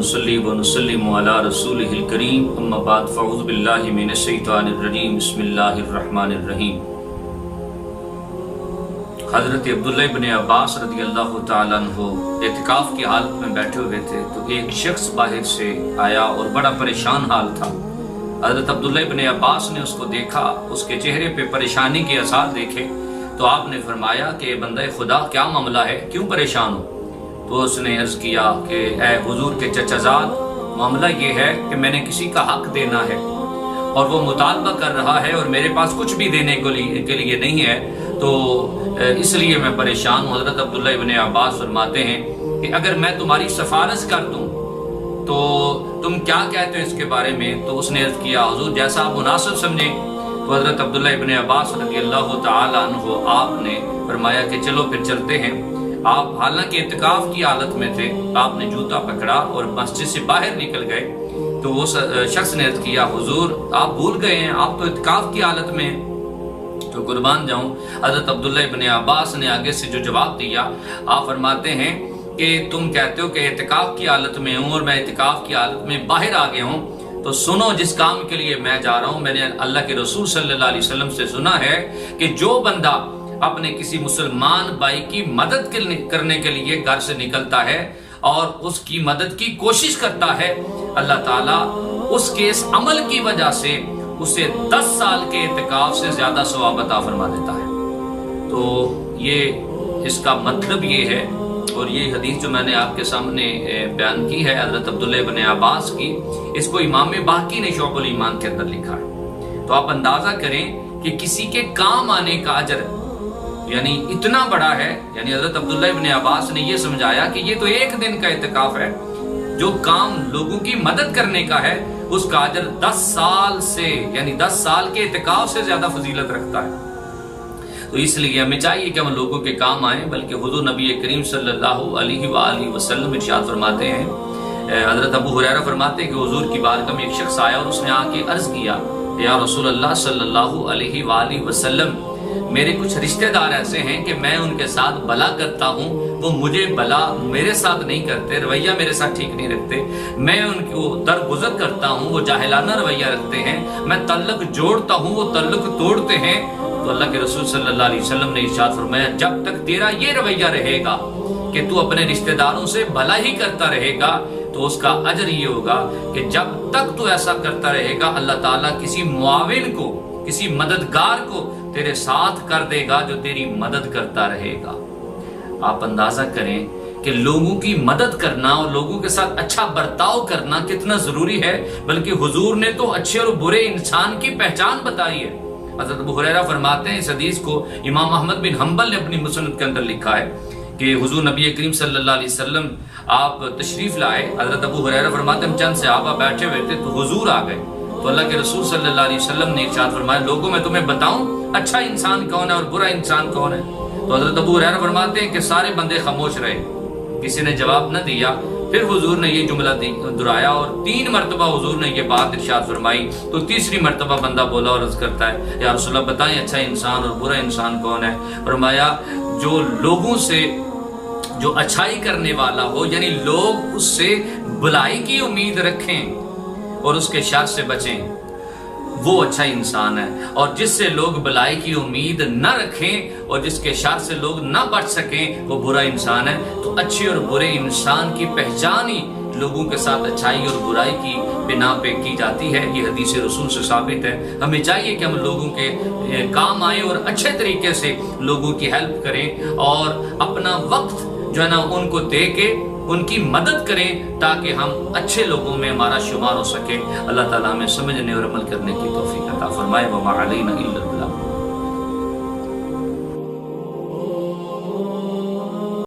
ونصلی ونسلم علی رسولہ الکریم اما بعد فاعوذ باللہ من الشیطان الرجیم بسم اللہ الرحمن الرحیم۔ حضرت عبداللہ ابن عباس رضی اللہ تعالیٰ عنہ اعتکاف کی حالت میں بیٹھے ہوئے تھے تو ایک شخص باہر سے آیا اور بڑا پریشان حال تھا۔ حضرت عبداللہ ابن عباس نے اس کو دیکھا، اس کے چہرے پہ پریشانی کے آثار دیکھے تو آپ نے فرمایا کہ بندہ خدا کیا معاملہ ہے، کیوں پریشان ہو؟ تو اس نے عرض کیا کہ اے حضور کے چچا زاد، معاملہ یہ ہے کہ میں نے کسی کا حق دینا ہے اور وہ مطالبہ کر رہا ہے اور میرے پاس کچھ بھی دینے کے لیے نہیں ہے، تو اس لیے میں پریشان ہوں۔ حضرت عبداللہ ابن عباس فرماتے ہیں کہ اگر میں تمہاری سفارش کر دوں تو تم کیا کہتے ہو اس کے بارے میں؟ تو اس نے عرض کیا حضور جیسا آپ مناسب سمجھیں۔ تو حضرت عبداللہ ابن عباس رضی اللہ تعالیٰ عنہ آپ نے فرمایا کہ چلو پھر چلتے ہیں۔ آپ حالانکہ اعتکاف کی حالت میں تھے، آپ نے جوتا پکڑا اور مسجد سے باہر نکل گئے تو وہ شخص نے عرض کیا حضور آپ بھول گئے ہیں، آپ تو اعتکاف کی حالت میں ہیں۔ تو قربان جاؤں، حضرت عبداللہ ابن عباس نے آگے سے جو جواب دیا، آپ فرماتے ہیں کہ تم کہتے ہو کہ اعتکاف کی حالت میں ہوں اور میں اعتکاف کی حالت میں باہر آ گیا ہوں، تو سنو جس کام کے لیے میں جا رہا ہوں، میں نے اللہ کے رسول صلی اللہ علیہ وسلم سے سنا ہے کہ جو بندہ اپنے کسی مسلمان بھائی کی مدد کرنے کے لیے گھر سے نکلتا ہے اور اس کی مدد کی کوشش کرتا ہے، اللہ تعالیٰ اس کے اس عمل کی وجہ سے اسے 10 سال کے اعتکاف سے زیادہ ثواب عطا فرما دیتا ہے۔ تو یہ اس کا مطلب یہ ہے، اور یہ حدیث جو میں نے آپ کے سامنے بیان کی ہے حضرت عبداللہ ابن عباس کی، اس کو امام باقی نے شعب الایمان کے اندر لکھا ہے۔ تو آپ اندازہ کریں کہ کسی کے کام آنے کا اجر یعنی اتنا بڑا ہے، یعنی حضرت عبداللہ ابن عباس نے یہ سمجھایا کہ یہ تو ایک دن کا اعتکاف ہے، جو کام لوگوں کی مدد کرنے کا ہے اس کا اجر 10 سال سے یعنی 10 سال کے اعتکاف سے زیادہ فضیلت رکھتا ہے۔ تو اس لیے ہمیں چاہیے کہ ہم لوگوں کے کام آئیں، بلکہ حضور نبی کریم صلی اللہ علیہ وآلہ وسلم ارشاد فرماتے ہیں، حضرت ابو ہریرہ فرماتے ہیں کہ حضور کی بارگاہ میں ایک شخص آیا اور اس نے آ کے عرض کیا یا رسول اللہ صلی اللہ علیہ وآلہ وسلم، میرے کچھ رشتہ دار ایسے ہیں کہ میں ان کے ساتھ بھلا کرتا ہوں، وہ مجھے بھلا میرے ساتھ نہیں کرتے، رویہ میرے ساتھ ٹھیک نہیں رکھتے، میں ان کو درگزر کرتا ہوں، وہ جاہلانہ رویہ رکھتے ہیں، میں تعلق جوڑتا ہوں، وہ تعلق توڑتے ہیں۔ تو اللہ کے رسول صلی اللہ علیہ وسلم نے ارشاد فرمایا جب تک تیرا یہ رویہ رہے گا کہ تو اپنے رشتہ داروں سے بھلا ہی کرتا رہے گا، تو اس کا اجر یہ ہوگا کہ جب تک تو ایسا کرتا رہے گا اللہ تعالیٰ کسی معاون کو، کسی مددگار کو تیرے ساتھ کر دے گا جو تیری مدد کرتا رہے گا۔ آپ اندازہ کریں کہ لوگوں کی مدد کرنا اور لوگوں کے ساتھ اچھا برتاؤ کرنا کتنا ضروری ہے، بلکہ حضور نے تو اچھے اور برے انسان کی پہچان بتائی ہے۔ حضرت ابو ہریرہ فرماتے ہیں، اس حدیث کو امام احمد بن حنبل نے اپنی مسند کے اندر لکھا ہے کہ حضور نبی کریم صلی اللہ علیہ وسلم آپ تشریف لائے۔ حضرت ابو ہریرہ فرماتے ہیں ہم چند صحابہ بیٹھے ہوئے تھے تو حضور آ گئے، تو اللہ کے رسول صلی اللہ علیہ وسلم نے ارشاد فرمایا لوگوں میں تمہیں بتاؤں اچھا انسان کون ہے اور برا انسان کون ہے؟ تو حضرت ابو ہریرہ فرماتے ہیں کہ سارے بندے خاموش رہے، کسی نے جواب نہ دیا۔ پھر حضور نے یہ جملہ دہرایا اور 3 مرتبہ حضور نے یہ بات ارشاد فرمائی، تو تیسری مرتبہ بندہ بولا اور عرض کرتا ہے یا رسول اللہ بتائیں اچھا انسان اور برا انسان کون ہے؟ فرمایا جو لوگوں سے جو اچھائی کرنے والا ہو، یعنی لوگ اس سے بھلائی کی امید رکھیں اور اس کے شر سے بچیں، وہ اچھا انسان ہے، اور جس سے لوگ بھلائی کی امید نہ رکھیں اور جس کے شر سے لوگ نہ بچ سکیں وہ برا انسان ہے۔ تو اچھے اور برے انسان کی پہچان ہی لوگوں کے ساتھ اچھائی اور برائی کی بنا پہ کی جاتی ہے، یہ حدیث رسول سے ثابت ہے۔ ہمیں چاہیے کہ ہم لوگوں کے کام آئیں اور اچھے طریقے سے لوگوں کی ہیلپ کریں اور اپنا وقت جو ہے نا ان کو دے کے ان کی مدد کریں تاکہ ہم اچھے لوگوں میں ہمارا شمار ہو سکے۔ اللہ تعالیٰ ہمیں سمجھنے اور عمل کرنے کی توفیق عطا فرمائے۔ وما علینا الا البلاغ۔